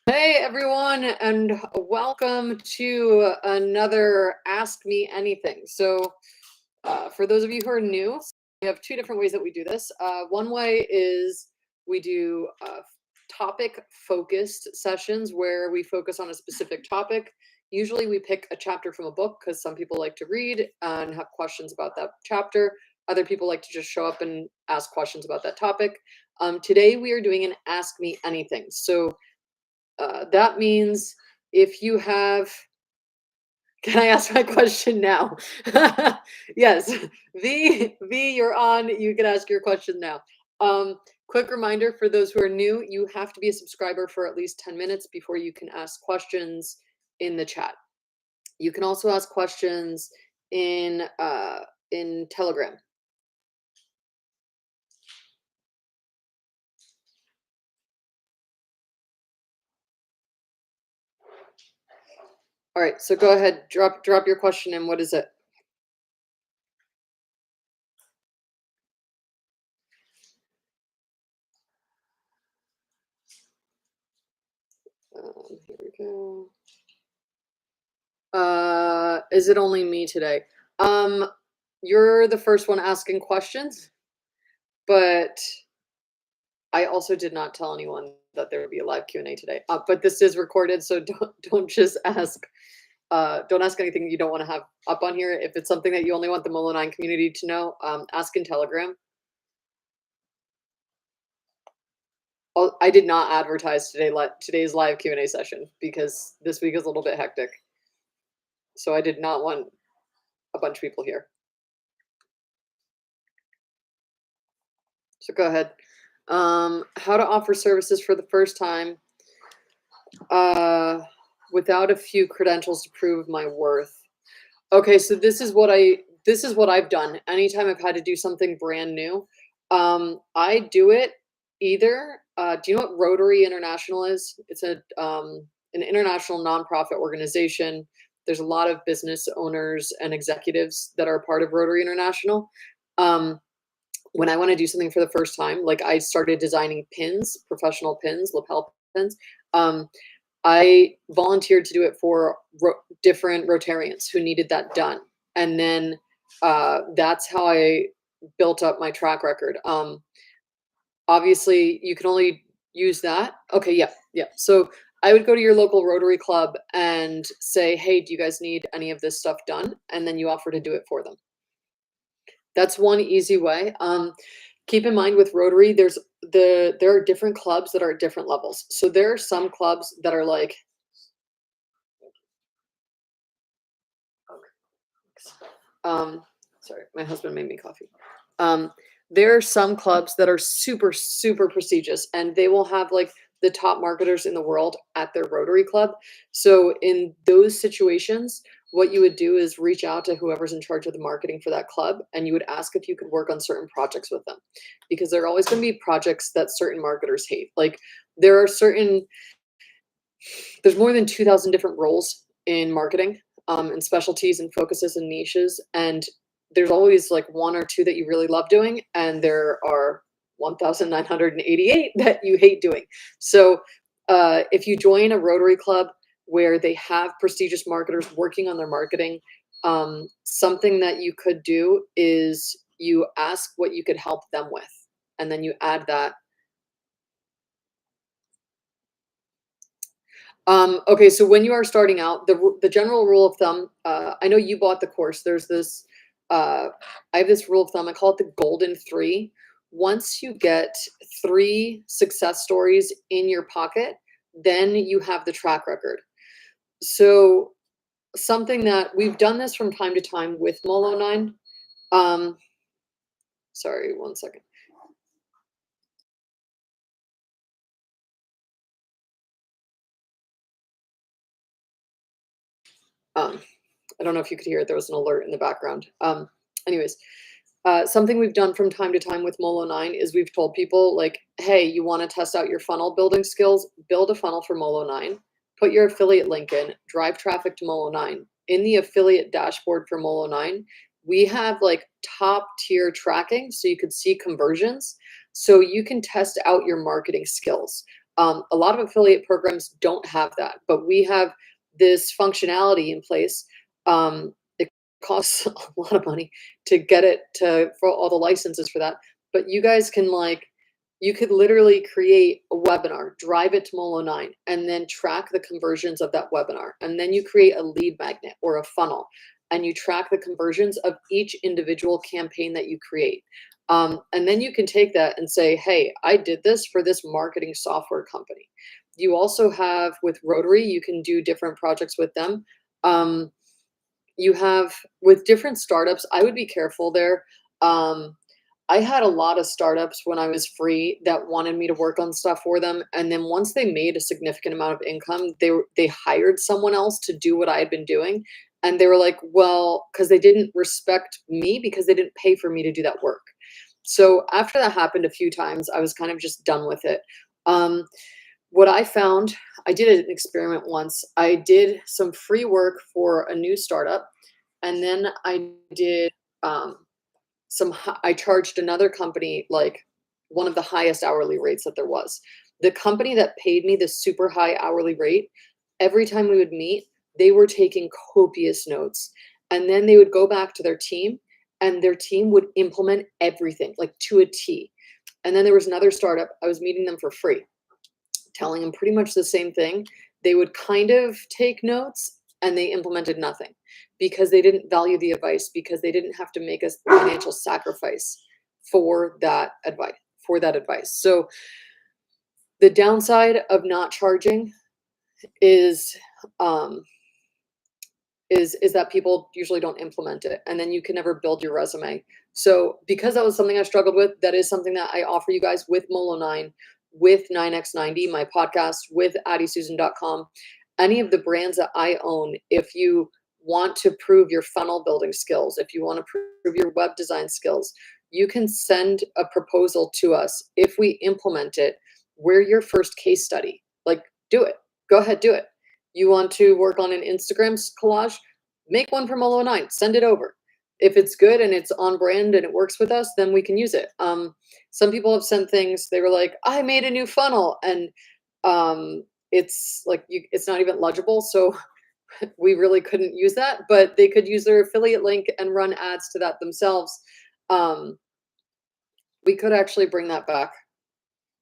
Hey everyone, and welcome to another Ask Me Anything. For those of you who are new, we have two different ways that we do this. One way is we do topic focused sessions where we focus on a specific topic. Usually, we pick a chapter from a book because some people like to read and have questions about that chapter. Other people like to just show up and ask questions about that topic. Today, we are doing an Ask Me Anything. That means if you have, can I ask my question now? Yes, V, you're on. You can ask your question now. Quick reminder for those who are new, you have to be a subscriber for at least 10 minutes before you can ask questions in the chat. You can also ask questions in Telegram. All right, so go ahead, drop your question in. What is it? Here we go. Is it only me today? You're the first one asking questions, but I also did not tell anyone that there would be a live Q&A today. But this is recorded, so don't just ask. Don't ask anything you don't want to have up on here. If it's something that you only want the Molo9 community to know, ask in Telegram. I did not advertise today's live Q&A session because this week is a little bit hectic. So I did not want a bunch of people here. So go ahead. How to offer services for the first time without a few credentials to prove my worth. Okay, so this is what I've done. Anytime I've had to do something brand new, I do it either. Do you know what Rotary International is? It's an international nonprofit organization. There's a lot of business owners and executives that are part of Rotary International. When I want to do something for the first time, like I started designing pins, professional pins, lapel pins. I volunteered to do it for different Rotarians who needed that done, and then that's how I built up my track record. Obviously, you can only use that. Okay, yeah. So I would go to your local Rotary Club and say, "Hey, do you guys need any of this stuff done?" And then you offer to do it for them. That's one easy way. Keep in mind with Rotary, there are different clubs that are at different levels. So there are some clubs that are like, sorry, my husband made me coffee. There are some clubs that are super, super prestigious, and they will have like the top marketers in the world at their Rotary Club. So in those situations, what you would do is reach out to whoever's in charge of the marketing for that club, and you would ask if you could work on certain projects with them, because there are always going to be projects that certain marketers hate. Like there are there's more than 2,000 different roles in marketing, and specialties and focuses and niches. And there's always like one or two that you really love doing, and there are 1,988 that you hate doing. So if you join a Rotary Club where they have prestigious marketers working on their marketing, something that you could do is you ask what you could help them with, and then you add that. Okay, so when you are starting out, the general rule of thumb, I know you bought the course. There's this, I have this rule of thumb. I call it the golden three. Once you get 3 success stories in your pocket, then you have the track record. So something that we've done this from time to time with Molo9. Sorry, one second. I don't know if you could hear it. There was an alert in the background. Anyways, something we've done from time to time with Molo9 is we've told people like, hey, you want to test out your funnel building skills? Build a funnel for Molo9, put your affiliate link in, drive traffic to Molo9. In the affiliate dashboard for Molo9, we have like top tier tracking so you could see conversions. So you can test out your marketing skills. A lot of affiliate programs don't have that, but we have this functionality in place. It costs a lot of money to get it to for all the licenses for that, but you guys can like you could literally create a webinar, drive it to Molo9, and then track the conversions of that webinar. And then you create a lead magnet or a funnel, and you track the conversions of each individual campaign that you create. And then you can take that and say, hey, I did this for this marketing software company. You also have with Rotary, you can do different projects with them. You have with different startups, I would be careful there. I had a lot of startups when I was free that wanted me to work on stuff for them, and then once they made a significant amount of income, they hired someone else to do what I had been doing, and they were like, well, because they didn't respect me because they didn't pay for me to do that work. So after that happened a few times, I was kind of just done with it. Um, what I found, I did an experiment once. I did some free work for a new startup, and then I did I charged another company like one of the highest hourly rates that there was. The company that paid me the super high hourly rate, every time we would meet, they were taking copious notes. And then they would go back to their team and their team would implement everything like to a T. And then there was another startup, I was meeting them for free, telling them pretty much the same thing. They would kind of take notes and they implemented nothing because they didn't value the advice, because they didn't have to make a financial sacrifice for that advice. So the downside of not charging is um, is that people usually don't implement it, and then you can never build your resume. So because that was something I struggled with, that is something that I offer you guys with Molo9, with 9x90, my podcast, with addiesusan.com, any of the brands that I own. If you want to prove your funnel building skills, if you want to prove your web design skills, you can send a proposal to us. If we implement it, we're your first case study. Like, do it. Go ahead, do it. You want to work on an Instagram collage? Make one for Molo9, send it over. If it's good and it's on brand and it works with us, then we can use it. Some people have sent things, they were like, I made a new funnel, and it's like it's not even legible. So we really couldn't use that, but they could use their affiliate link and run ads to that themselves. We could actually bring that back.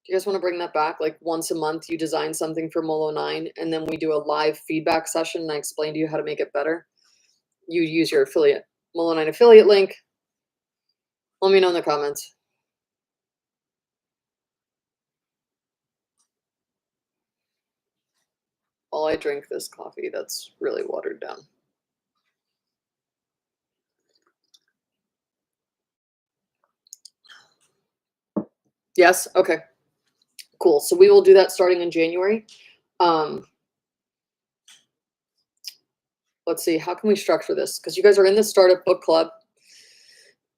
Do you guys want to bring that back? Like once a month, you design something for Molo9, and then we do a live feedback session and I explain to you how to make it better. You use your affiliate, Molo9 affiliate link. Let me know in the comments. While I drink this coffee that's really watered down. Yes? Okay. Cool. So we will do that starting in January. Let's see, how can we structure this? Because you guys are in the startup book club,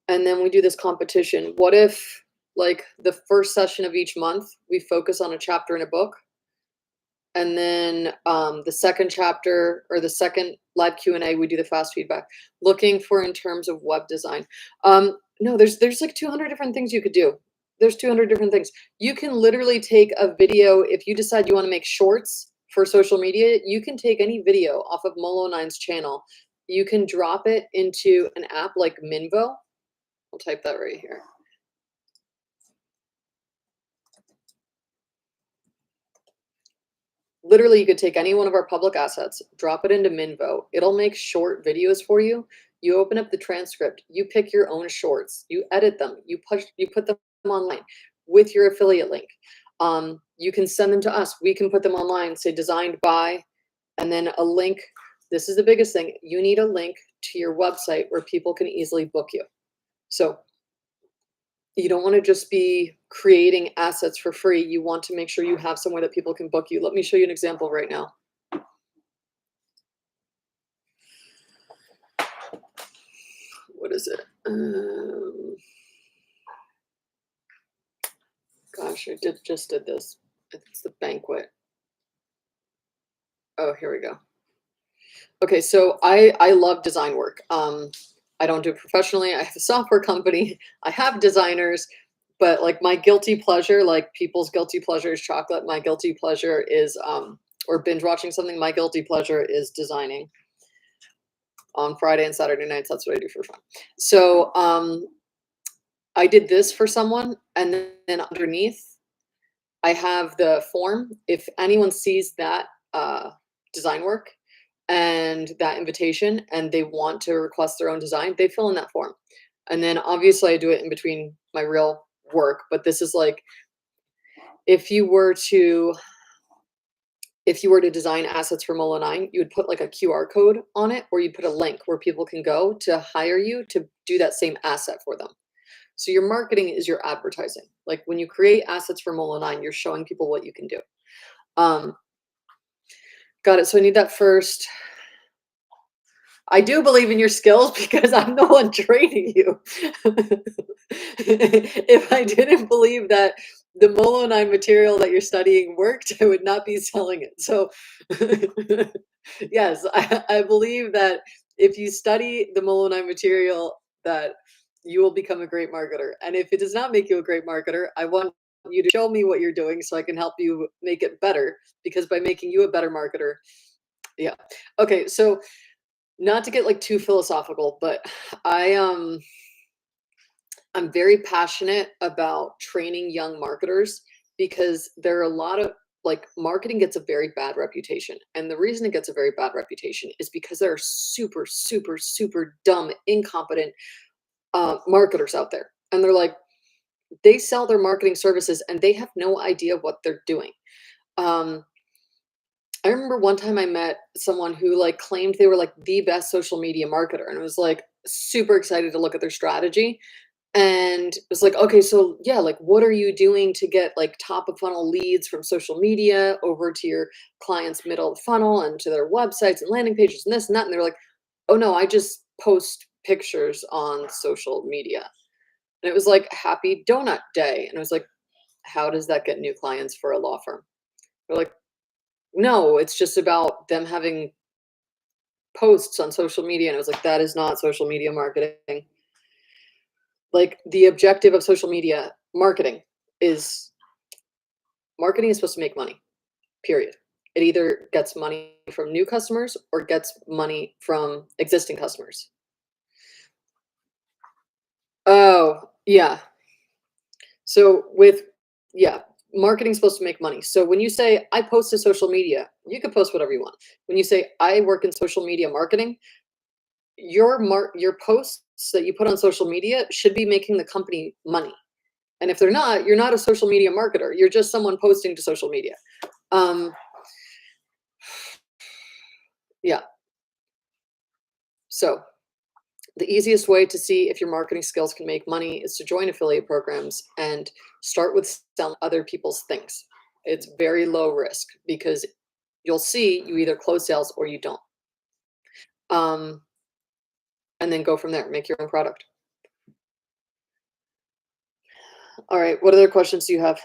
and then we do this competition. What if, like, the first session of each month, we focus on a chapter in a book, and then the second chapter or the second live Q&A, we do the fast feedback, looking for in terms of web design. No, there's like 200 different things you could do. There's 200 different things. You can literally take a video. If you decide you want to make shorts for social media, you can take any video off of Molo9's channel. You can drop it into an app like Minvo. I'll type that right here. Literally, you could take any one of our public assets, drop it into Minvo. It'll make short videos for you. You open up the transcript, you pick your own shorts, you edit them, you put them online with your affiliate link. You can send them to us. We can put them online, say designed by, and then a link. This is the biggest thing. You need a link to your website where people can easily book you. So you don't want to just be creating assets for free. You want to make sure you have somewhere that people can book you. Let me show you an example right now. What is it? Gosh, I just did this. It's the banquet. Oh, here we go. Okay, so I love design work. I don't do it professionally. I have a software company. I have designers. but like my guilty pleasure, like people's guilty pleasure is chocolate. My guilty pleasure is or binge watching something. My guilty pleasure is designing on Friday and Saturday nights. That's what I do for fun. So I did this for someone, and then underneath I have the form. If anyone sees that design work and that invitation and they want to request their own design, they fill in that form. And then obviously I do it in between my real work, but this is like if you were to design assets for Molo9, you would put like a QR code on it, or you'd put a link where people can go to hire you to do that same asset for them. So your marketing is your advertising. Like when you create assets for Molo9, you're showing people what you can do. Got it. So I need that first. I do believe in your skills because I'm the one training you. If I didn't believe that the Molo9 material that you're studying worked, I would not be selling it. So yes, I believe that if you study the Molo9 material, that you will become a great marketer. And if it does not make you a great marketer, I want you to show me what you're doing so I can help you make it better, because by making you a better marketer, yeah. Okay, so not to get like too philosophical, but I'm very passionate about training young marketers, because there are a lot of like marketing gets a very bad reputation. And the reason it gets a very bad reputation is because there are super, super, super dumb, incompetent marketers out there. And they're like, they sell their marketing services and they have no idea what they're doing. I remember one time I met someone who like claimed they were like the best social media marketer, and I was like super excited to look at their strategy. And it was like, okay, so yeah, like what are you doing to get like top of funnel leads from social media over to your clients' middle of the funnel and to their websites and landing pages and this and that? And they're like, oh no, I just post pictures on social media. And it was like happy donut day. And I was like, how does that get new clients for a law firm? They're like, no, it's just about them having posts on social media. And I was like, that is not social media marketing. Like the objective of social media marketing is supposed to make money, period. It either gets money from new customers or gets money from existing customers. Oh, yeah. So yeah, marketing's supposed to make money. So when you say I post to social media, you can post whatever you want. When you say I work in social media marketing, your posts that you put on social media should be making the company money. And if they're not, you're not a social media marketer. You're just someone posting to social media. Yeah. So the easiest way to see if your marketing skills can make money is to join affiliate programs and start with selling other people's things. It's very low risk because you'll see you either close sales or you don't. And then go from there, make your own product. All right, what other questions do you have?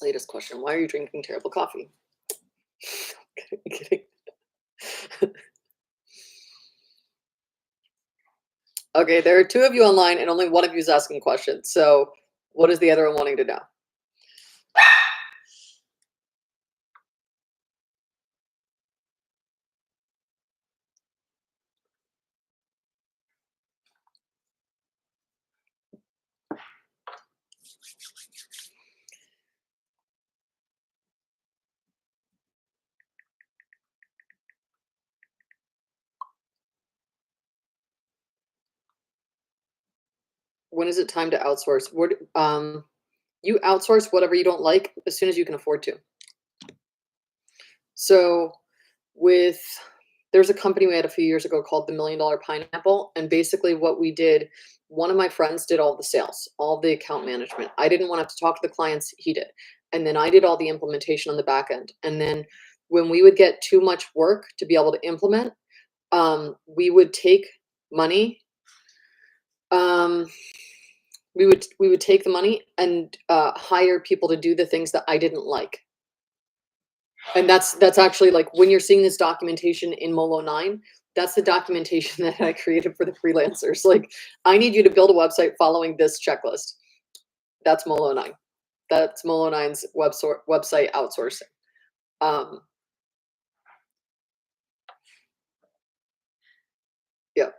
Latest question, why are you drinking terrible coffee? Kidding. Okay, there are two of you online and only one of you is asking questions. So what is the other one wanting to know? When is it time to outsource? You outsource whatever you don't like as soon as you can afford to. So there's a company we had a few years ago called the $1 Million Pineapple. And basically what we did, one of my friends did all the sales, all the account management. I didn't want to have to talk to the clients, he did. And then I did all the implementation on the back end. And then when we would get too much work to be able to implement, we would take money. We would take the money and hire people to do the things that I didn't like. And that's actually like when you're seeing this documentation in Molo 9, that's the documentation that I created for the freelancers. Like, I need you to build a website following this checklist. That's Molo 9. That's Molo 9's website outsourcing. Um, yeah.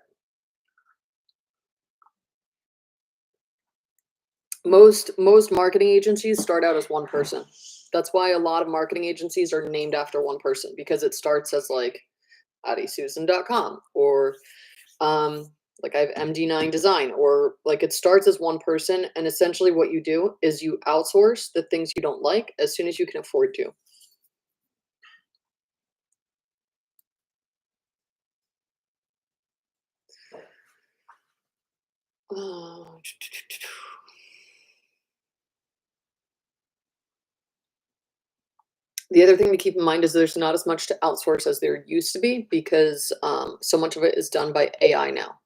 Most marketing agencies start out as one person. That's why a lot of marketing agencies are named after one person because it starts as like addiesusan.com or um, like I have MD9 Design, or like it starts as one person, and essentially what you do is you outsource the things you don't like as soon as you can afford to. Uh, The other thing to keep in mind is there's not as much to outsource as there used to be because so much of it is done by AI now.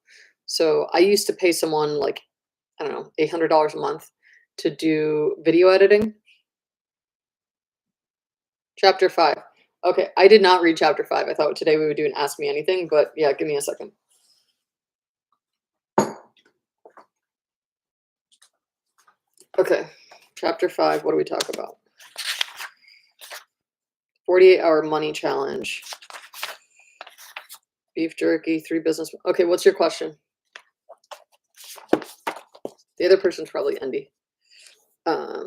So I used to pay someone like, I don't know, $800 a month to do video editing. Chapter 5. Okay, I did not read chapter 5. I thought today we would do an Ask Me Anything, but yeah, give me a second. Okay, chapter 5, what do we talk about? 48-hour money challenge. Beef jerky, 3 business. Okay, what's your question? The other person's probably Andy. I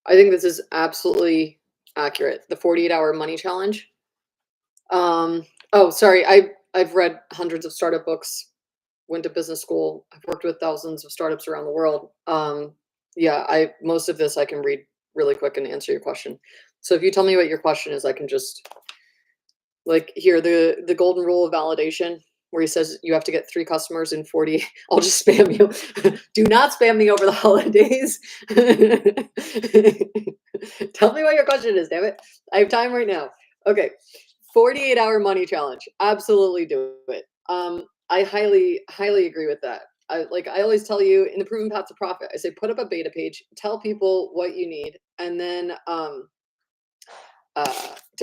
think this is absolutely accurate. The 48-hour money challenge. Oh, sorry. I've read hundreds of startup books, went to business school. I've worked with thousands of startups around the world. Yeah, I most of this I can read really quick and answer your question. So if you tell me what your question is, I can just like here the golden rule of validation where he says you have to get 3 customers in 40. I'll just spam you. Do not spam me over the holidays. Tell me what your question is, damn it. I have time right now. Okay. 48-hour money challenge. Absolutely do it. I highly agree with that. I always tell you in the proven path to profit, I say put up a beta page, tell people what you need, and then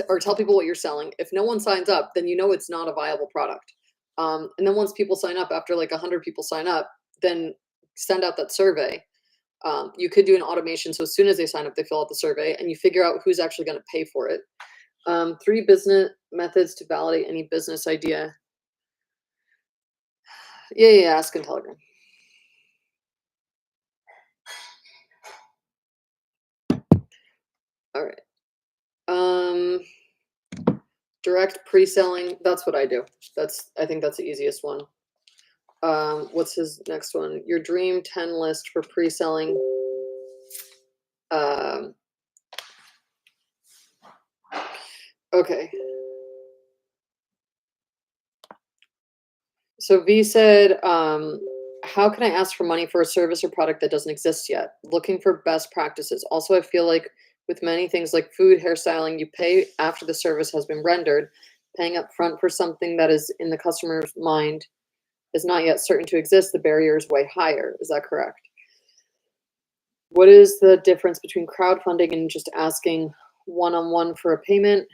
or tell people what you're selling. If no one signs up, then you know it's not a viable product. And then once people sign up, after like 100 people sign up, then send out that survey. You could do an automation. So as soon as they sign up, they fill out the survey and you figure out who's actually going to pay for it. 3 business methods to validate any business idea. Yeah, ask in Telegram. All right. Direct pre-selling. That's what I do. I think that's the easiest one. What's his next one? Your dream 10 list for pre-selling. Okay. So V said, how can I ask for money for a service or product that doesn't exist yet? Looking for best practices. Also, I feel like with many things like food, hairstyling, you pay after the service has been rendered. Paying up front for something that is in the customer's mind is not yet certain to exist. The barrier is way higher. Is that correct? What is the difference between crowdfunding and just asking one-on-one for a payment?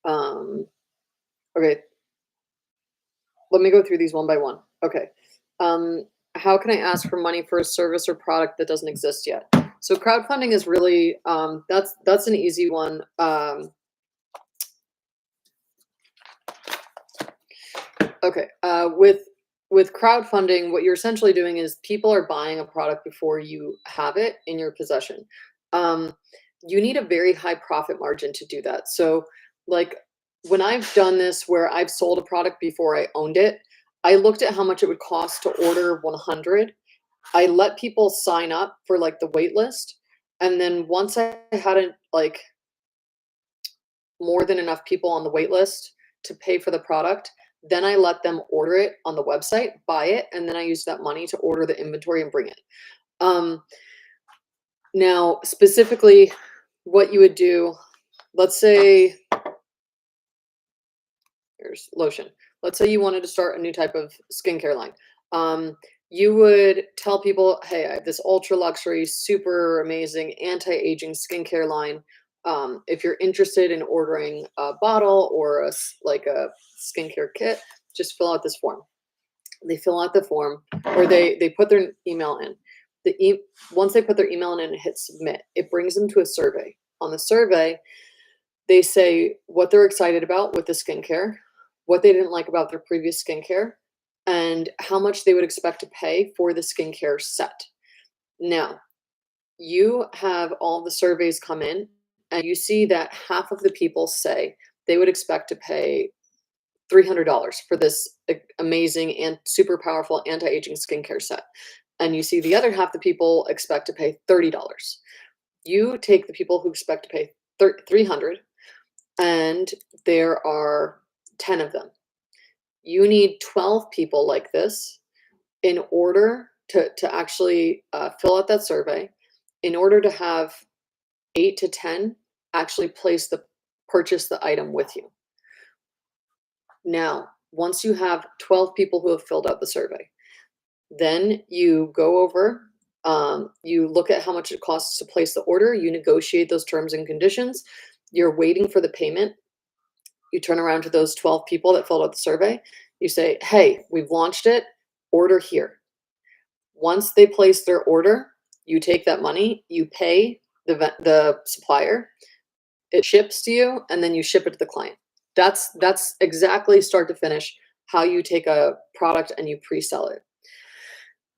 Okay, let me go through these one by one. Okay. How can I ask for money for a service or product that doesn't exist yet? So crowdfunding is really that's an easy one. Okay. With crowdfunding, what you're essentially doing is people are buying a product before you have it in your possession. You need a very high profit margin to do that. So like when I've done this where I've sold a product before I owned it, I looked at how much it would cost to order 100. I let people sign up for like the wait list. And then once I had like more than enough people on the wait list to pay for the product, then I let them order it on the website, buy it, and then I use that money to order the inventory and bring it. Now, specifically, what you would do, let's say, here's lotion. Let's say you wanted to start a new type of skincare line. You would tell people, "Hey, I have this ultra luxury, super amazing anti-aging skincare line. If you're interested in ordering a bottle or like a skincare kit, just fill out this form." They fill out the form, or they put their email in. Once they put their email in and hit submit, it brings them to a survey. On the survey, they say what they're excited about with the skincare, what they didn't like about their previous skincare, and how much they would expect to pay for the skincare set. Now, you have all the surveys come in, and you see that half of the people say they would expect to pay $300 for this amazing and super powerful anti-aging skincare set. And you see the other half the people expect to pay $30. You take the people who expect to pay 300, and there are 10 of them. You need 12 people like this in order to actually fill out that survey, in order to have 8 to 10 actually purchase the item with you. Now, once you have 12 people who have filled out the survey, then you go over, you look at how much it costs to place the order, you negotiate those terms and conditions, you're waiting for the payment. You turn around to those 12 people that filled out the survey. You say, "Hey, we've launched it. Order here." Once they place their order, you take that money, you pay the supplier, it ships to you, and then you ship it to the client. That's exactly start to finish how you take a product and you pre-sell it.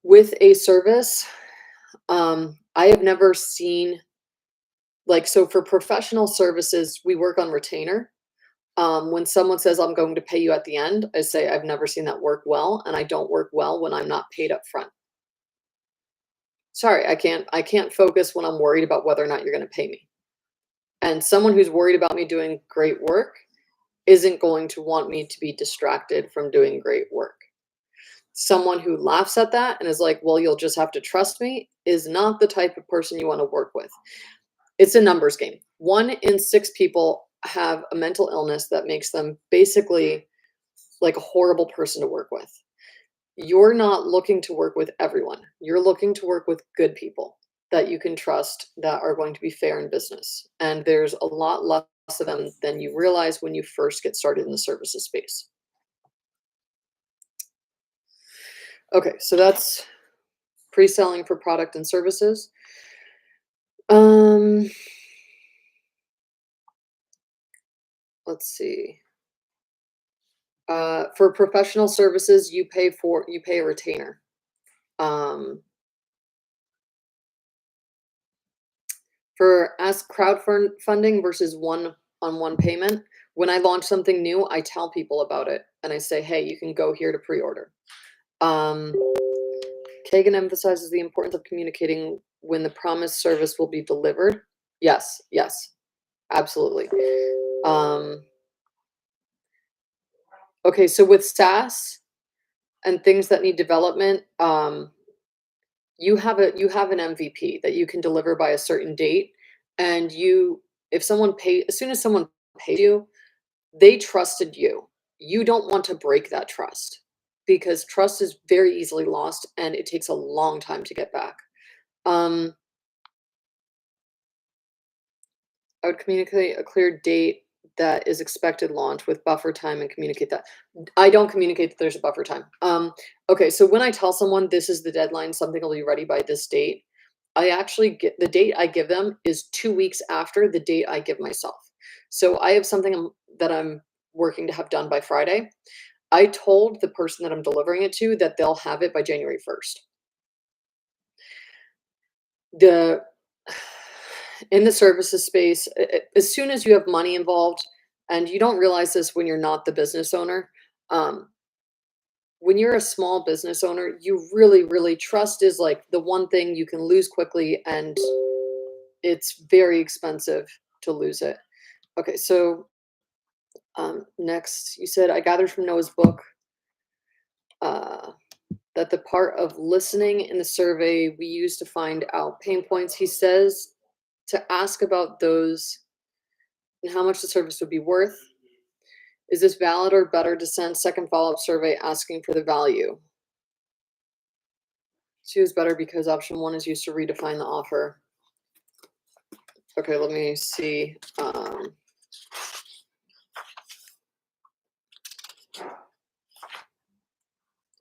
With a service, I have never seen, like, so for professional services, we work on retainer. When someone says, "I'm going to pay you at the end," I say, "I've never seen that work well, and I don't work well when I'm not paid up front." Sorry, I can't focus when I'm worried about whether or not you're gonna pay me. And someone who's worried about me doing great work isn't going to want me to be distracted from doing great work. Someone who laughs at that and is like, "Well, you'll just have to trust me," is not the type of person you wanna work with. It's a numbers game. 1 in 6 people have a mental illness that makes them basically like a horrible person to work with. You're not looking to work with everyone. You're looking to work with good people that you can trust, that are going to be fair in business. And there's a lot less of them than you realize when you first get started in the services space. Okay, so that's pre-selling for product and services. Um, let's see. For professional services, you pay a retainer. Um, For as crowdfunding versus one-on-one payment, when I launch something new, I tell people about it and I say, "Hey, you can go here to pre-order." Um, Kagan emphasizes the importance of communicating when the promised service will be delivered. Yes, yes, absolutely. Um, okay, so with SaaS and things that need development, you have an MVP that you can deliver by a certain date, and you if someone pay as soon as someone pays you, they trusted you. You don't want to break that trust, because trust is very easily lost and it takes a long time to get back. Um, I would communicate a clear date that is expected launch with buffer time and communicate that. I don't communicate that there's a buffer time. Okay, so when I tell someone this is the deadline, something will be ready by this date, I actually get the date I give them is 2 weeks after the date I give myself. So I have something that I'm working to have done by Friday. I told the person that I'm delivering it to that they'll have it by January 1st. The in the services space, as soon as you have money involved, and you don't realize this when you're not the business owner, um, when you're a small business owner, you really, really trust is like the one thing you can lose quickly, and it's very expensive to lose it. Okay, so next, you said I gathered from Noah's book uh, that the part of listening in the survey we use to find out pain points. He says to ask about those and how much the service would be worth. Is this valid or better to send second follow-up survey asking for the value? Two is better because option one is used to redefine the offer. Okay, let me see.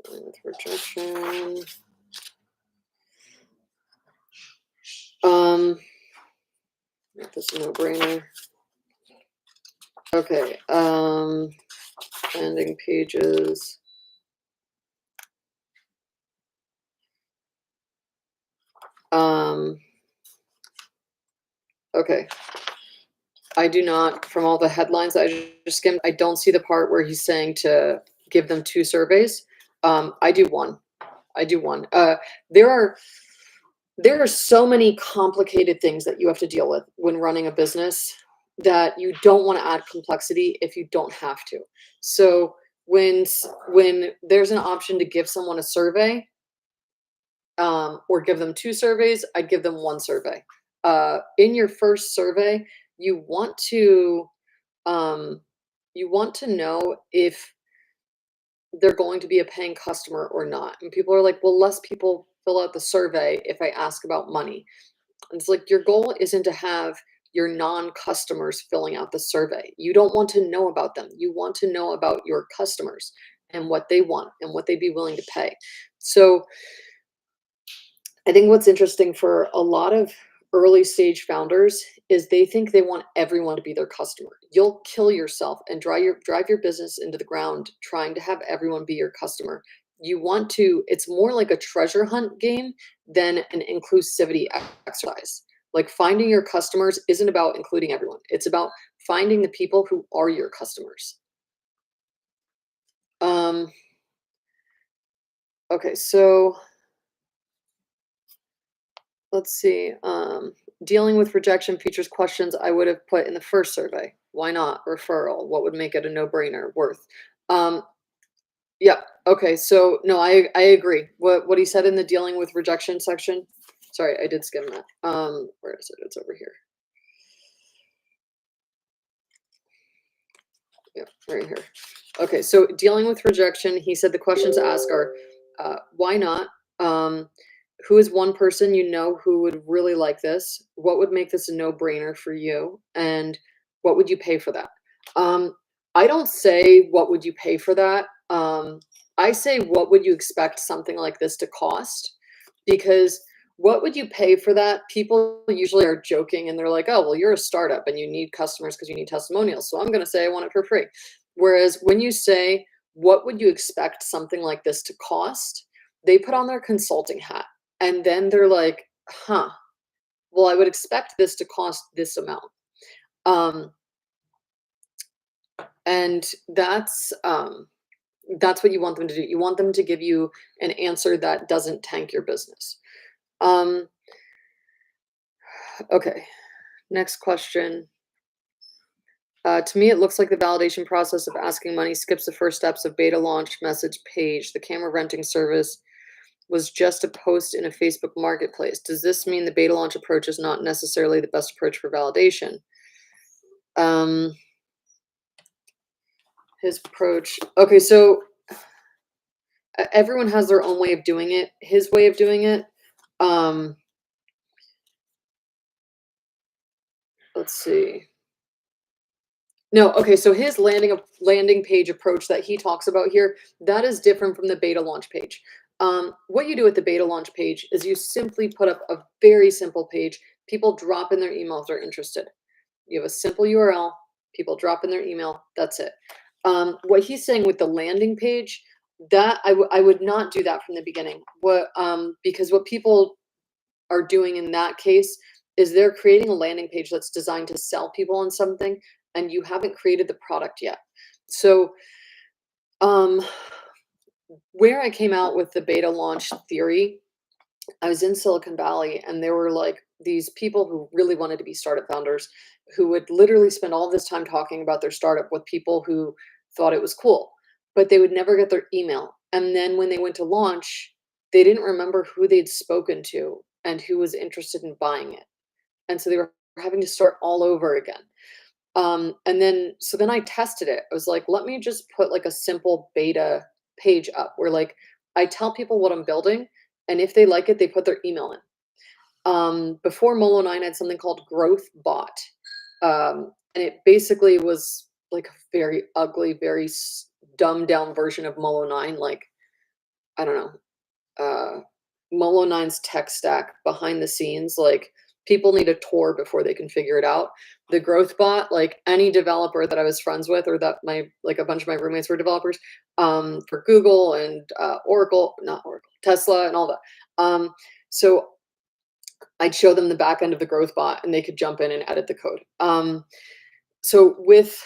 With rejection. Make this a no-brainer. Okay, landing pages. Okay. I do not, from all the headlines I just skimmed, I don't see the part where he's saying to give them 2 surveys. I do 1. I do 1. There are so many complicated things that you have to deal with when running a business that you don't wanna add complexity if you don't have to. So, when there's an option to give someone a survey, or give them 2 surveys, I'd give them 1 survey. In your first survey, you want to um, you want to know if they're going to be a paying customer or not. And people are like, well, less people fill out the survey if I ask about money. And it's like your goal isn't to have your non-customers filling out the survey. You don't want to know about them. You want to know about your customers and what they want and what they'd be willing to pay. So I think what's interesting for a lot of early stage founders is they think they want everyone to be their customer. You'll kill yourself and drive your business into the ground trying to have everyone be your customer. You want to, it's more like a treasure hunt game than an inclusivity exercise. Like finding your customers isn't about including everyone. It's about finding the people who are your customers. Um, okay, so let's see. Dealing with rejection features questions I would have put in the first survey. Why not? Referral. What would make it a no-brainer? Worth. Um, yeah. Okay. So no, I agree. What he said in the dealing with rejection section. Sorry, I did skim that. Where is it? It's over here. Yeah, right here. Okay. So dealing with rejection, he said the questions to ask are, why not? Who is one person you know who would really like this? What would make this a no-brainer for you? And what would you pay for that? Um, I don't say what would you pay for that. I say what would you expect something like this to cost? Because what would you pay for that? People usually are joking and they're like, oh, well, you're a startup and you need customers because you need testimonials. So I'm going to say I want it for free. Whereas when you say, what would you expect something like this to cost? They put on their consulting hat and then they're like, huh, well, I would expect this to cost this amount. Um, and that's what you want them to do. You want them to give you an answer that doesn't tank your business. Um, okay, next question. To me, it looks like the validation process of asking money skips the first steps of beta launch message page. The camera renting service was just a post in a Facebook marketplace. Does this mean the beta launch approach is not necessarily the best approach for validation? His approach. Okay, so everyone has their own way of doing it. His way of doing it. Let's see. No, okay, so his landing page approach that he talks about here, that is different from the beta launch page. What you do with the beta launch page is you simply put up a very simple page. People drop in their email if they're interested. You have a simple URL, people drop in their email, that's it. What he's saying with the landing page, that I would not do that from the beginning. Because what people are doing in that case is they're creating a landing page that's designed to sell people on something and you haven't created the product yet. So where I came out with the beta launch theory, I was in Silicon Valley and there were like these people who really wanted to be startup founders who would literally spend all this time talking about their startup with people who thought it was cool, but they would never get their email. And then when they went to launch, they didn't remember who they'd spoken to and who was interested in buying it. And so they were having to start all over again. So then I tested it. I was like, let me just put like a simple beta page up where like I tell people what I'm building and if they like it, they put their email in. Before Molo9 had something called Growth Bot. And it basically was like a very ugly, very dumbed down version of Molo9. Like, I don't know, Molo9's tech stack behind the scenes, like people need a tour before they can figure it out. The Growth Bot, like any developer that I was friends with, or that like a bunch of my roommates were developers, for Google and Oracle, not Oracle, Tesla and all that. So I'd show them the back end of the Growth Bot and they could jump in and edit the code. So with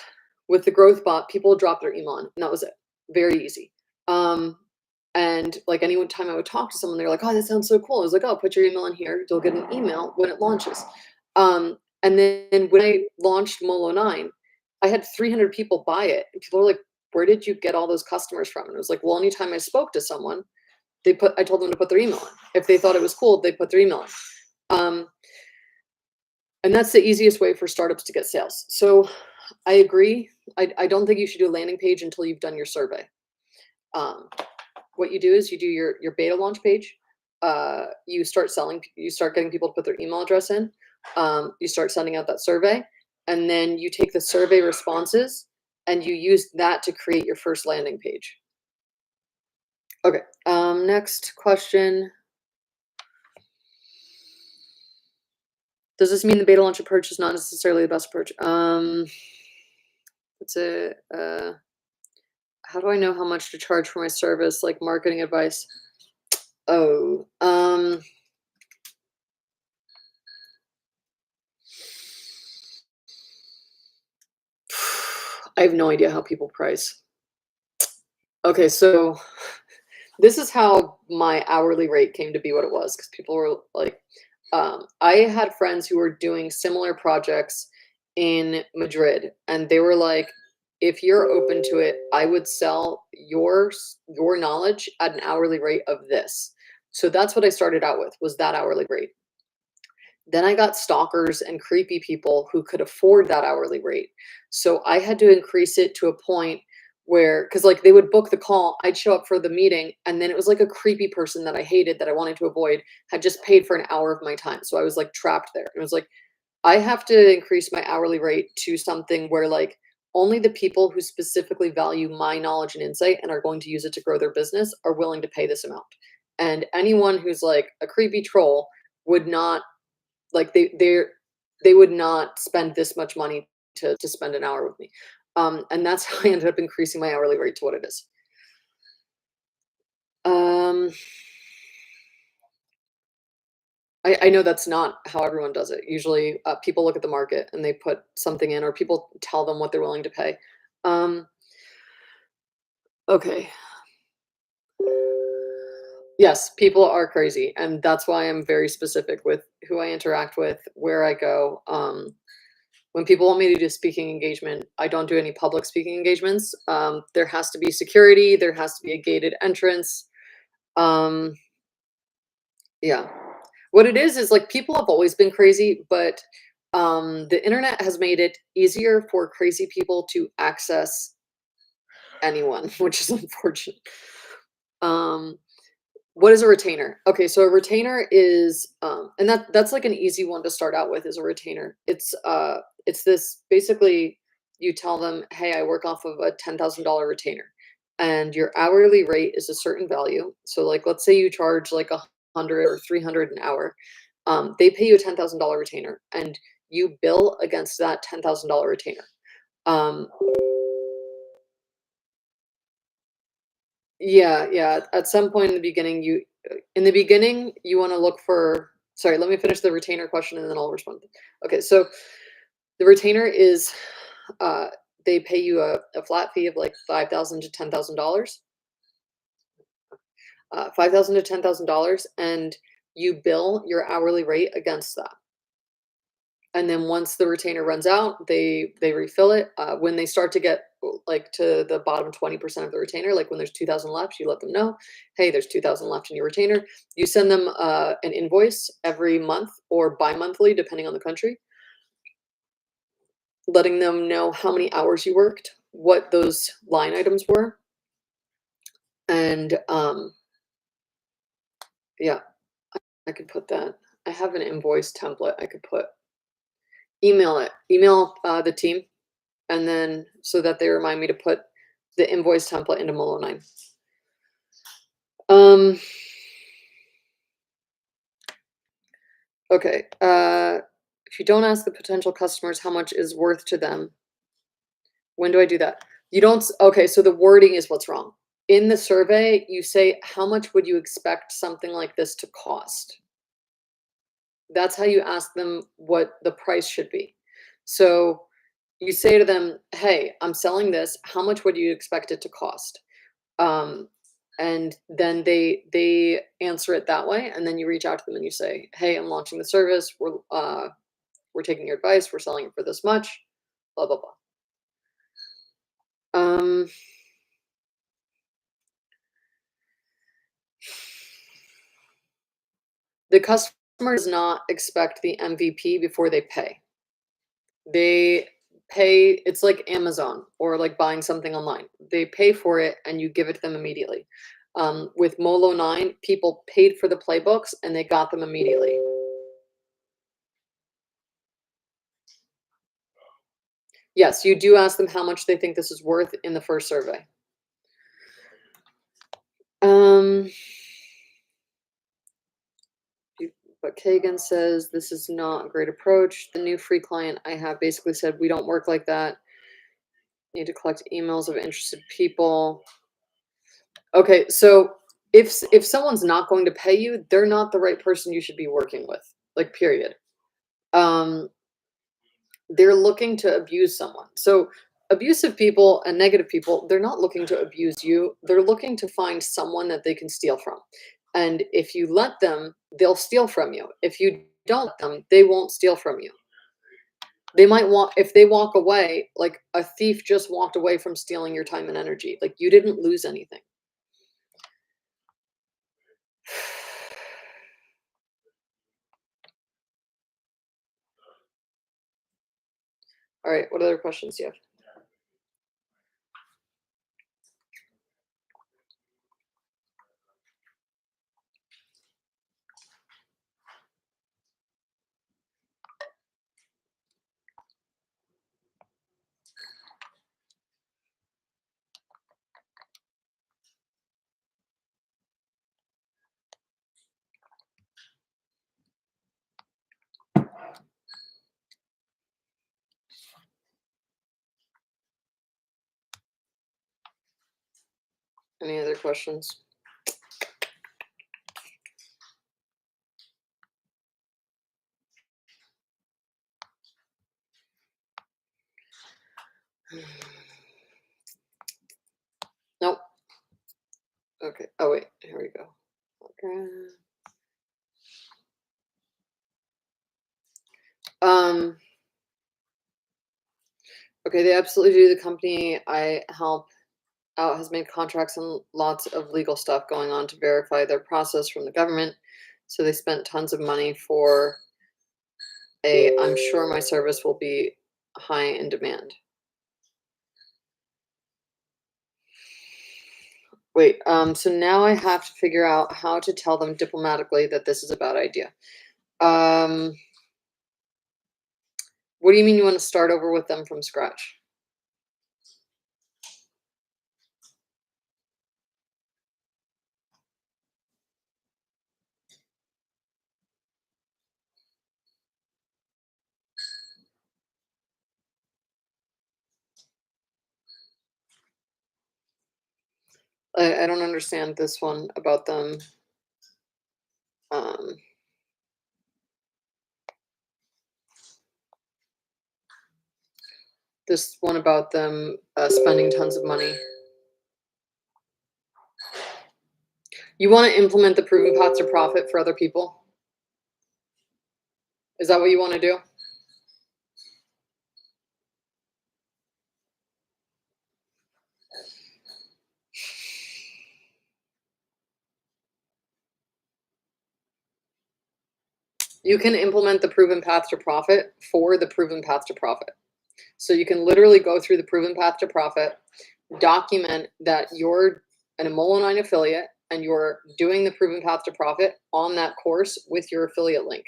the Growth Bot, people would drop their email in, and that was it. Very easy. And like any time I would talk to someone, they're like, "Oh, that sounds so cool." I was like, "Oh, put your email in here. You'll get an email when it launches." And then when I launched Molo9, I had 300 people buy it. And people were like, "Where did you get all those customers from?" And it was like, "Well, anytime I spoke to someone, I told them to put their email in. If they thought it was cool, they put their email in." And that's the easiest way for startups to get sales. So I agree. I don't think you should do a landing page until you've done your survey. What you do is you do your beta launch page. You start getting people to put their email address in. You start sending out that survey, and then you take the survey responses and you use that to create your first landing page. Okay, next question. Does this mean the beta launch approach is not necessarily the best approach? That's it. How do I know how much to charge for my service, like marketing advice? Oh, I have no idea how people price. Okay, so this is how my hourly rate came to be what it was, because people were like, I had friends who were doing similar projects in Madrid, and they were like, if you're open to it, I would sell your knowledge at an hourly rate of this. So that's what I started out with, was that hourly rate. Then I got stalkers and creepy people who could afford that hourly rate. So I had to increase it to a point where, because like they would book the call, I'd show up for the meeting, and then it was like a creepy person that I hated, that I wanted to avoid, had just paid for an hour of my time. So I was like trapped there. It was like, I have to increase my hourly rate to something where like only the people who specifically value my knowledge and insight and are going to use it to grow their business are willing to pay this amount. And anyone who's like a creepy troll would not, like they would not spend this much money to spend an hour with me. And that's how I ended up increasing my hourly rate to what it is. I know that's not how everyone does it. Usually, people look at the market and they put something in, or people tell them what they're willing to pay. Okay. Yes, people are crazy, and that's why I'm very specific with who I interact with, where I go. When people want me to do speaking engagement, I don't do any public speaking engagements. There has to be security. There has to be a gated entrance. Yeah. What it is like people have always been crazy, but the internet has made it easier for crazy people to access anyone, which is unfortunate. What is a retainer? Okay, so a retainer is, and that's like an easy one to start out with, is a retainer. It's this, basically you tell them, hey, I work off of a $10,000 retainer, and your hourly rate is a certain value. So like, let's say you charge like 100 or 300 an hour. They pay you a $10,000 retainer, and you bill against that $10,000 retainer. Um, yeah. At some point in the beginning, you want to look for. Sorry, let me finish the retainer question and then I'll respond. Okay, so the retainer is, they pay you a flat fee of like $5,000 to $10,000. $5,000 to $10,000, and you bill your hourly rate against that. And then once the retainer runs out, they refill it. When they start to get like to the bottom 20% of the retainer, like when there's 2,000 left, you let them know, hey, there's 2,000 left in your retainer. You send them an invoice every month or bi-monthly, depending on the country, letting them know how many hours you worked, what those line items were, and Yeah, I could put that. I have an invoice template I could put. Email it. Email the team, and then so that they remind me to put the invoice template into Molo9. Okay. If you don't ask the potential customers how much is worth to them, when do I do that? You don't. Okay, so the wording is what's wrong. In the survey, you say, how much would you expect something like this to cost? That's how you ask them what the price should be. So you say to them, hey, I'm selling this. How much would you expect it to cost? And then they answer it that way. And then you reach out to them and you say, hey, I'm launching the service. We're taking your advice. We're selling it for this much, blah, blah, blah. The customer does not expect the MVP before they pay. They pay, it's like Amazon or like buying something online. They pay for it and you give it to them immediately. With Molo9, people paid for the playbooks and they got them immediately. Yes, you do ask them how much they think this is worth in the first survey. But Kagan says this is not a great approach. The new free client I have basically said we don't work like that. Need to collect emails of interested people. Okay, so if someone's not going to pay you, they're not the right person you should be working with. Like, period. They're looking to abuse someone. So abusive people and negative people, they're not looking to abuse you. They're looking to find someone that they can steal from. And if you let them, they'll steal from you. If you don't let them, they won't steal from you. They might want, if they walk away, like a thief just walked away from stealing your time and energy. Like, you didn't lose anything. All right, what other questions do you have? Any other questions? Nope. Okay. Oh, wait. Here we go. Okay. Okay, they absolutely do. The company I help out has made contracts and lots of legal stuff going on to verify their process from the government. So they spent tons of money for I'm sure my service will be high in demand. Wait, so now I have to figure out how to tell them diplomatically that this is a bad idea. What do you mean you want to start over with them from scratch? I don't understand this one about them. This one about them spending tons of money. You want to implement the proven paths to profit for other people? Is that what you want to do? You can implement the proven path to profit for the proven path to profit. So you can literally go through the proven path to profit, document that you're an Molo9 affiliate and you're doing the proven path to profit on that course with your affiliate link.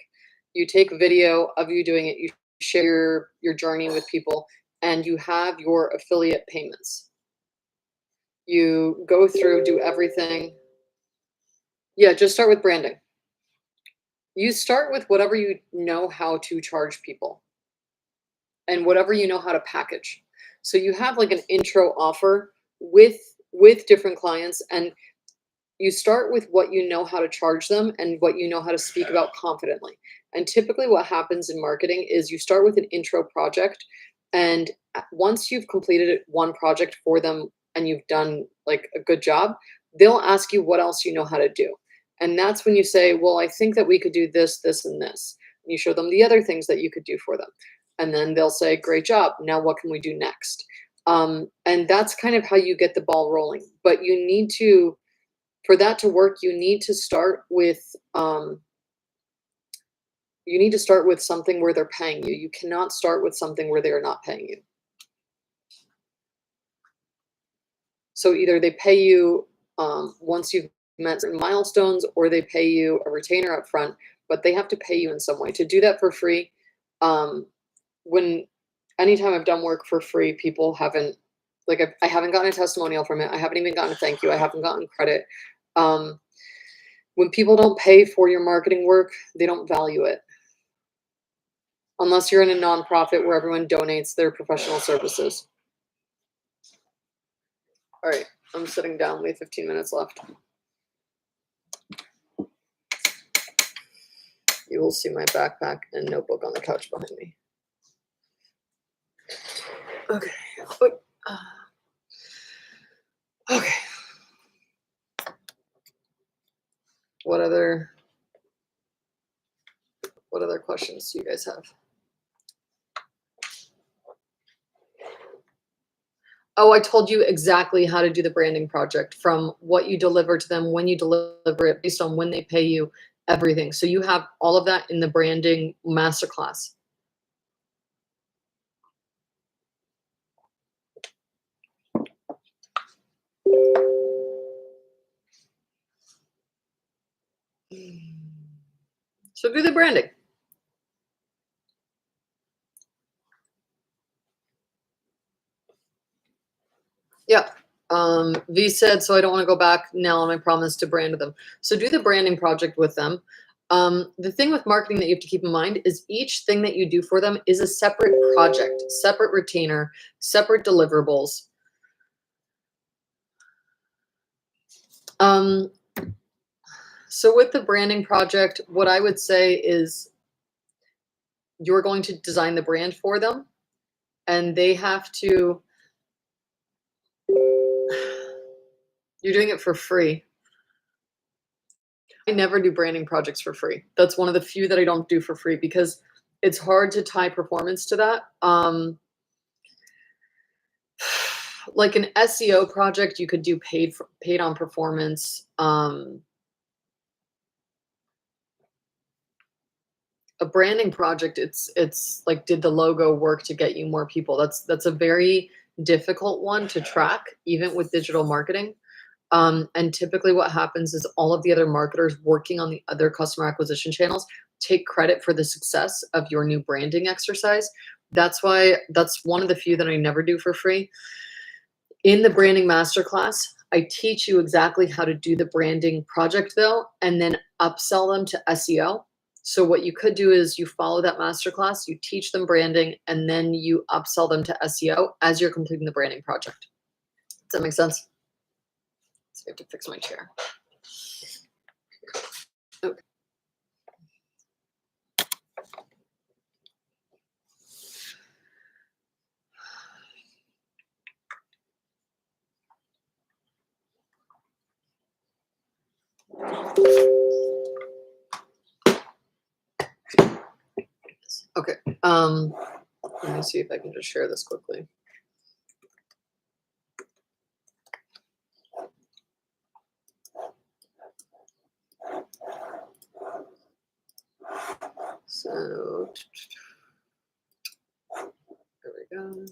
You take a video of you doing it, you share your journey with people, and you have your affiliate payments. You go through, do everything. Yeah, just start with branding. You start with whatever you know how to charge people and whatever you know how to package. So you have like an intro offer with different clients, and you start with what you know how to charge them and what you know how to speak about confidently. And typically what happens in marketing is you start with an intro project, and once you've completed one project for them and you've done like a good job, they'll ask you what else you know how to do. And that's when you say, well, I think that we could do this, this, and this. And you show them the other things that you could do for them. And then they'll say, great job. Now what can we do next? And that's kind of how you get the ball rolling. But you need to, for that to work, you need to start with something where they're paying you. You cannot start with something where they are not paying you. So either they pay you once you've met certain milestones, or they pay you a retainer up front, but they have to pay you in some way. To do that for free, anytime I've done work for free, people haven't, like, I haven't gotten a testimonial from it. I haven't even gotten a thank you. I haven't gotten credit. When people don't pay for your marketing work, they don't value it. Unless you're in a nonprofit where everyone donates their professional services. All right, I'm sitting down. We have 15 minutes left. You will see my backpack and notebook on the couch behind me. Okay. Okay. What other questions do you guys have? Oh, I told you exactly how to do the branding project, from what you deliver to them, when you deliver it, based on when they pay you, everything. So you have all of that in the branding masterclass. So do the branding. Yeah. V said, so I don't want to go back now on my promise to brand them. So do the branding project with them. The thing with marketing that you have to keep in mind is each thing that you do for them is a separate project, separate retainer, separate deliverables. So with the branding project, what I would say is you're going to design the brand for them, and they have to, you're doing it for free. I never do branding projects for free. That's one of the few that I don't do for free because it's hard to tie performance to that. Like an SEO project, you could do paid on performance. A branding project, it's like, did the logo work to get you more people? That's a very difficult one to track, even with digital marketing. And typically what happens is all of the other marketers working on the other customer acquisition channels take credit for the success of your new branding exercise. That's why that's one of the few that I never do for free. In the branding masterclass, I teach you exactly how to do the branding project though, and then upsell them to SEO. So what you could do is you follow that masterclass, you teach them branding, and then you upsell them to SEO as you're completing the branding project. Does that make sense? So I have to fix my chair. Okay. Okay. Let me see if I can just share this quickly. So there we go.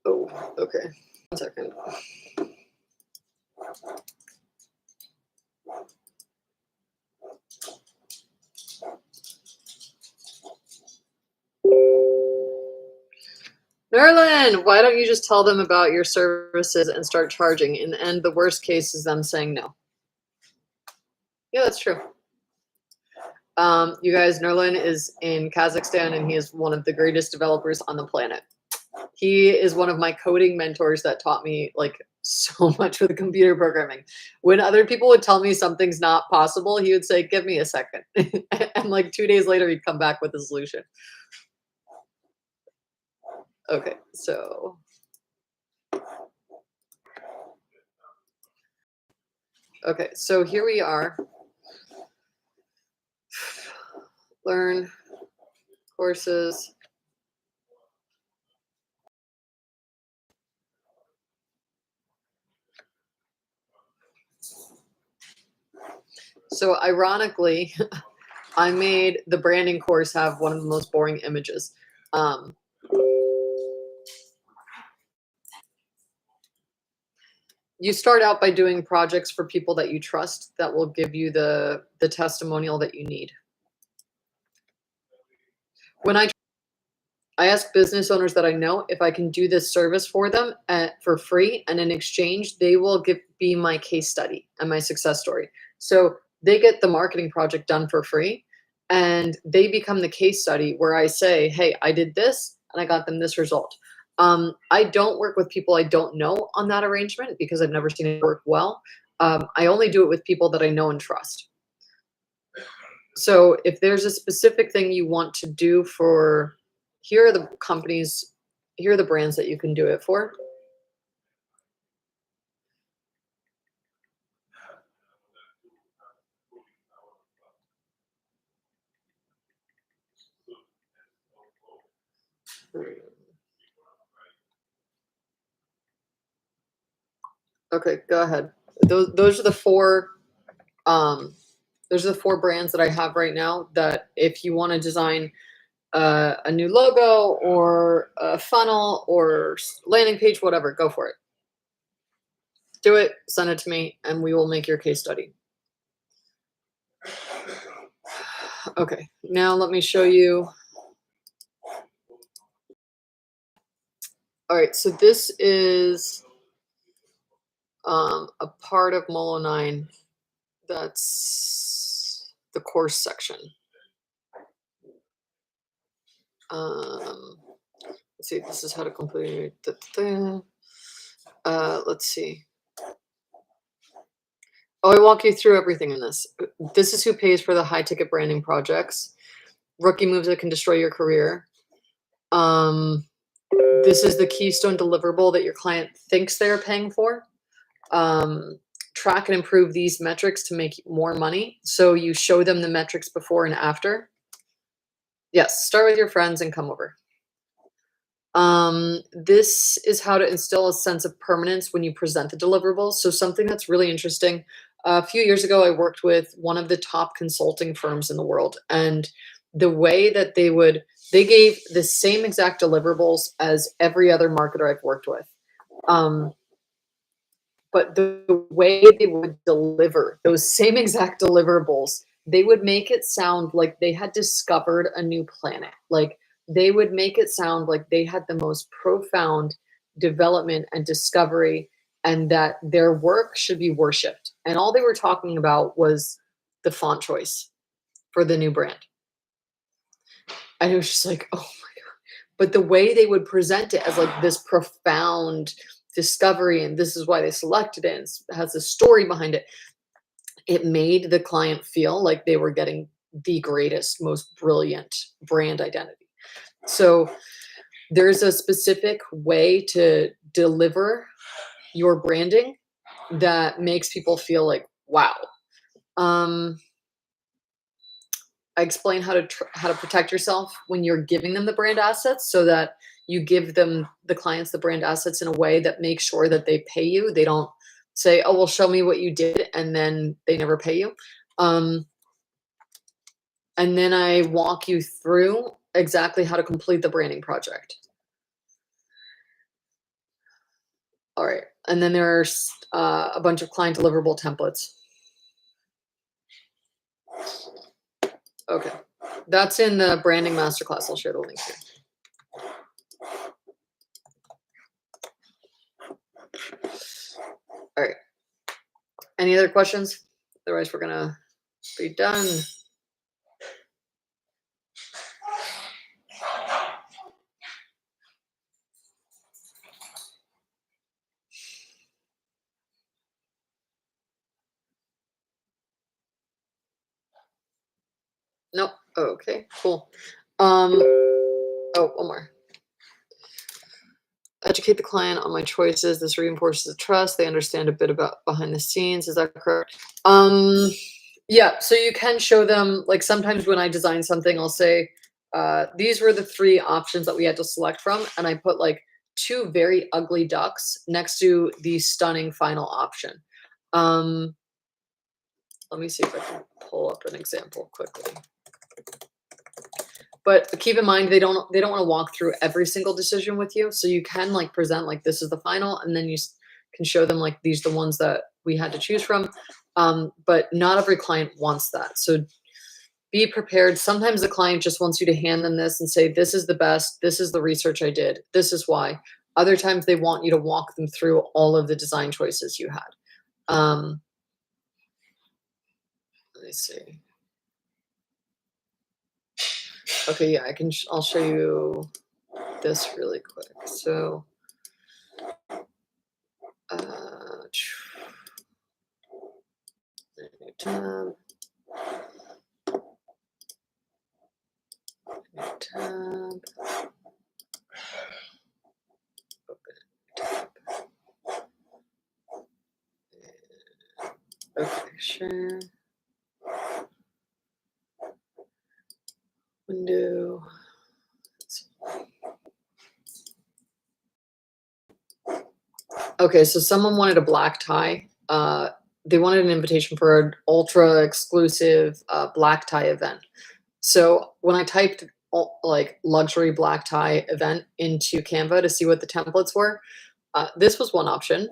Oh, Okay, 1 second. Nerlin, why don't you just tell them about your services and start charging? In the end, the worst case is them saying no. Yeah, that's true. You guys, Nerlin is in Kazakhstan, and he is one of the greatest developers on the planet. He is one of my coding mentors that taught me like so much with computer programming. When other people would tell me something's not possible, he would say, "Give me a second." And like 2 days later, he'd come back with a solution. Okay, so here we are. Learn courses. So ironically, I made the branding course have one of the most boring images. You start out by doing projects for people that you trust that will give you the testimonial that you need. When I ask business owners that I know if I can do this service for them for free, and in exchange, they will be my case study and my success story. So they get the marketing project done for free, and they become the case study where I say, hey, I did this and I got them this result. I don't work with people I don't know on that arrangement because I've never seen it work well. I only do it with people that I know and trust. So if there's a specific thing you want to do for, here are the companies, here are the brands that you can do it for. Okay, go ahead. Those are the four. Those are the four brands that I have right now. That if you want to design a new logo or a funnel or landing page, whatever, go for it. Do it. Send it to me, and we will make your case study. Okay, now let me show you. All right, so this is a part of Molo9. That's the course section. Let's see, this is how to complete the let's see. Oh, I walk you through everything in this. This is who pays for the high ticket branding projects. Rookie moves that can destroy your career. This is the keystone deliverable that your client thinks they're paying for. Track and improve these metrics to make more money. So you show them the metrics before and after. Yes, start with your friends and come over. This is how to instill a sense of permanence when you present the deliverables. So something that's really interesting. A few years ago, I worked with one of the top consulting firms in the world, and the way that they gave the same exact deliverables as every other marketer I've worked with. But the way they would deliver those same exact deliverables, they would make it sound like they had discovered a new planet. Like they would make it sound like they had the most profound development and discovery, and that their work should be worshipped. And all they were talking about was the font choice for the new brand. And it was just like, oh my God. But the way they would present it as like this profound discovery, and this is why they selected it, and it has a story behind it, it made the client feel like they were getting the greatest, most brilliant brand identity. So there's a specific way to deliver your branding that makes people feel like, wow. I explain how to protect yourself when you're giving them the brand assets, so that you give them, the clients, the brand assets in a way that makes sure that they pay you. They don't say, oh, well, show me what you did, and then they never pay you. And then I walk you through exactly how to complete the branding project. All right. And then there's a bunch of client deliverable templates. Okay. That's in the branding masterclass. I'll share the link here. All right. Any other questions? Otherwise, we're going to be done. Nope. Okay, cool. Oh, one more. Educate the client on my choices. This reinforces the trust. They understand a bit about behind the scenes. Is that correct? Yeah, so you can show them, like sometimes when I design something, I'll say, these were the 3 options that we had to select from. And I put like 2 very ugly ducks next to the stunning final option. Let me see if I can pull up an example quickly. But keep in mind, they don't want to walk through every single decision with you. So you can like present like this is the final, and then you can show them like these are the ones that we had to choose from. But not every client wants that. So be prepared. Sometimes the client just wants you to hand them this and say, this is the best. This is the research I did. This is why. Other times they want you to walk them through all of the design choices you had. Let me see. Okay, yeah, I'll show you this really quick. So, new tab, new tab, open tab. Okay, share. Window. Okay, so someone wanted a black tie. They wanted an invitation for an ultra exclusive black tie event. So when I typed like luxury black tie event into Canva to see what the templates were, this was one option.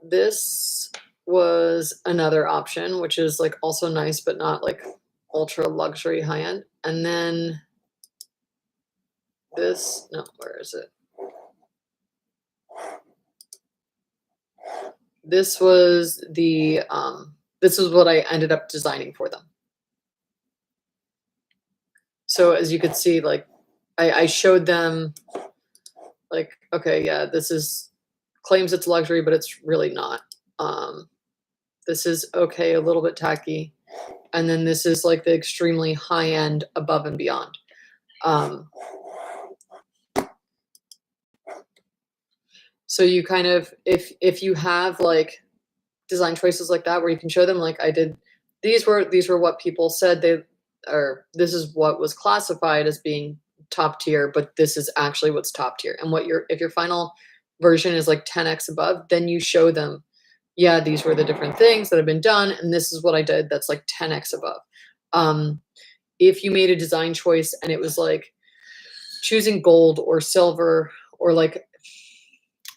This was another option, which is like also nice, but not like ultra luxury high end. And then this, no, where is it? This was the, this is what I ended up designing for them. So as you could see, like I showed them like, okay, yeah, this is claims it's luxury, but it's really not. This is okay, a little bit tacky. And then this is like the extremely high end above and beyond. So you kind of, if you have like design choices like that, where you can show them like I did, these were what people said this is what was classified as being top tier, but this is actually what's top tier. And if your final version is like 10x above, then you show them, yeah, these were the different things that have been done, and this is what I did that's like 10x above. If you made a design choice and it was like choosing gold or silver, or like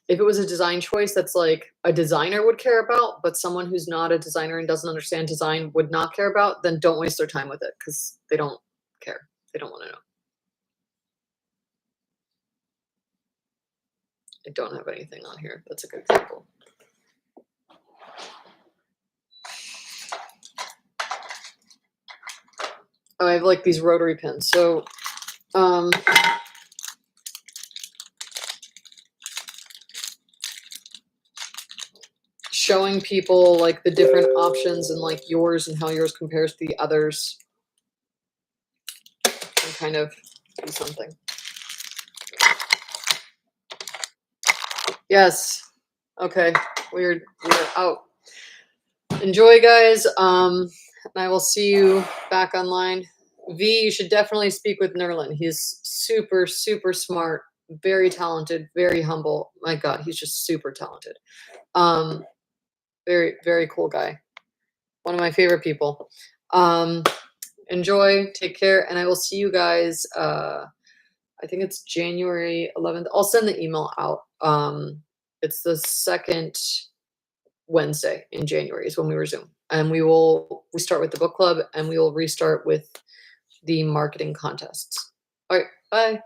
if it was a design choice that's like a designer would care about, but someone who's not a designer and doesn't understand design would not care about, then don't waste their time with it because they don't care. They don't want to know. I don't have anything on here. That's a good example. Oh, I have like these rotary pins. So, showing people like the different options and like yours and how yours compares to the others can kind of be something. Yes. Okay. We're out. Enjoy, guys. And I will see you back online. V, you should definitely speak with Nerlin. He's super, super smart, very talented, very humble. My God, he's just super talented. Very, very cool guy. One of my favorite people. Enjoy, take care, and I will see you guys I think it's January 11th. I'll send the email out. It's the second Wednesday in January is when we resume. And we will restart with the book club and we will restart with the marketing contests. All right, bye.